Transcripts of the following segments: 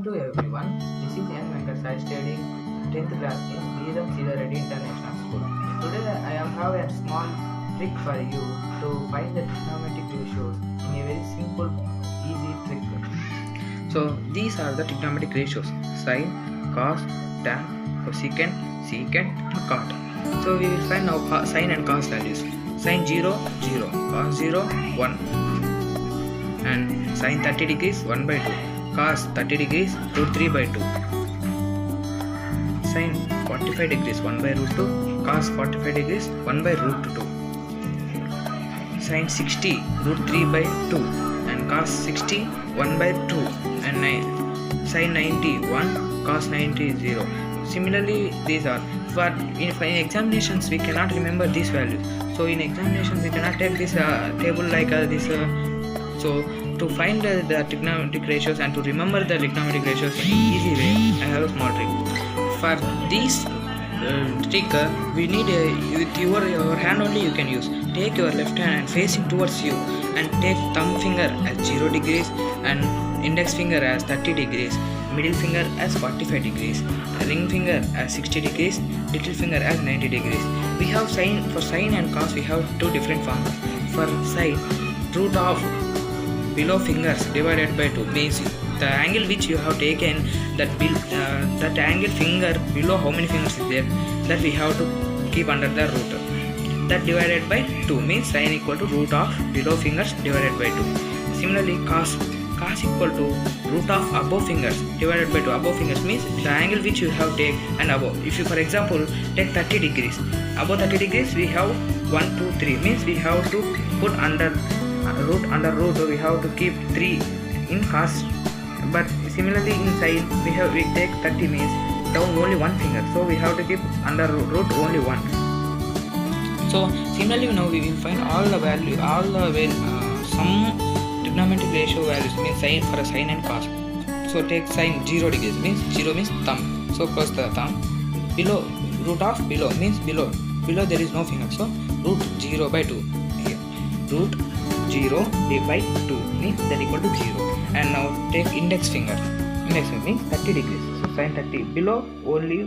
Welcome to everyone. This is N. Venkat Sai studying 10th class in Veeram Sila Reddy International School. Today I have a small trick for you to find the trigonometric ratios in a very simple, easy trick. So these are the trigonometric ratios: sine, cos, tan, cosecant, secant, and cot. So we will find now sine and cos values. Sine 0, 0, cos 0, 1, and sine 30 degrees 1 by 2, cos 30 degrees root 3 by 2, sine 45 degrees 1 by root 2, cos 45 degrees 1 by root 2, sine 60 root 3 by 2, and cos 60 1 by 2, and sine 90 1, cos 90 0. Similarly, these are in examinations we cannot remember these values. So in examinations we cannot take this table like this. So to find the trigonometric ratios and to remember the trigonometric ratios in an easy way, I have a small trick. For this trick, we need with your hand only you can use. Take your left hand and facing towards you, and take thumb finger as 0 degrees and index finger as 30 degrees, middle finger as 45 degrees, ring finger as 60 degrees, little finger as 90 degrees. We have sine. For sine and cos we have two different formulas. For sine, root of below fingers divided by 2 means the angle which you have taken, that angle finger below how many fingers is there, that we have to keep under the root. That divided by 2 means sine equal to root of below fingers divided by 2. Similarly, cos equal to root of above fingers divided by 2. Above fingers means the angle which you have taken and above. If you for example take 30 degrees, above 30 degrees we have 1, 2, 3 means we have to put under root we have to keep 3 in cos. But similarly in sine we take 30 means down only one finger, so we have to keep under root only 1. So similarly now we will find all the value, some trigonometric ratio values means sine for a sine and cos. So take sine 0 degrees means 0 means thumb, so close the thumb. Below, root of below means below there is no finger, so root 0 by 2 here. Root 0 by 2 means that equal to 0. And now take index finger means 30 degrees, so sine 30, below only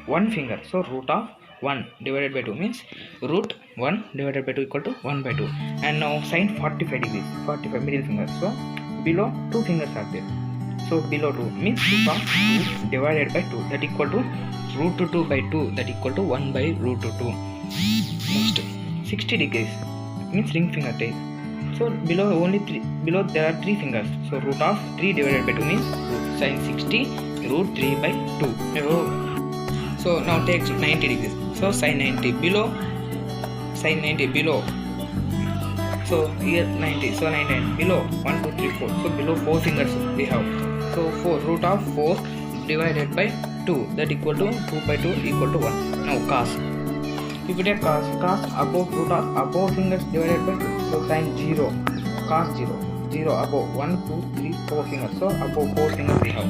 one finger, so root of 1 divided by 2 means root 1 divided by 2 equal to 1 by 2. And now sine 45 degrees, 45 middle finger, so below 2 fingers are there, so below 2 means root of 2 divided by 2, that equal to root 2 by 2, that equal to 1 by root 2. Next 60 degrees means ring finger take, so below there are 3 fingers, so root of 3 divided by 2 means sine 60 root 3 by 2. So now take 90 degrees, so sine 90 below, so here 90, so 90 below 1, 2, 3, 4, so below 4 fingers we have, so 4 root of 4 divided by 2, that equal to 2 by 2 equal to 1. Now cos, if you take cos above, root of above fingers divided by 2, so sine 0, cos 0 above 1, 2, 3, 4 fingers, so above 4 fingers we have,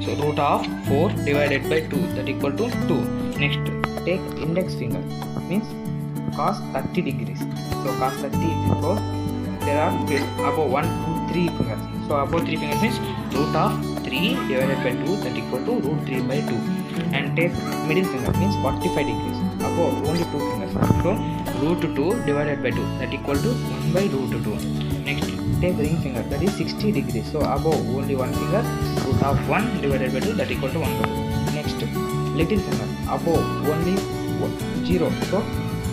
so root of 4 divided by 2, that equal to 2. Next take index finger means cos 30 degrees, so cos 30 because there are above 1, 2, 3 fingers, so above 3 fingers means root of 3 divided by 2, that equal to root 3 by 2. And take middle finger means 45 degrees, above only 2 fingers, so root 2 divided by 2, that equal to 1 by root 2. Next take ring finger, that is 60 degrees, so above only one finger, root of 1 divided by 2, that equal to 1 by 2. Next little finger, above only 0, so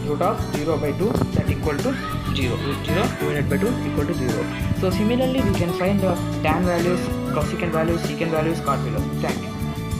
root of 0 by 2, that equal to 0. Root 0 divided by 2 equal to 0. So similarly we can find the tan values, cosecant values, secant values, cot values. Thank you.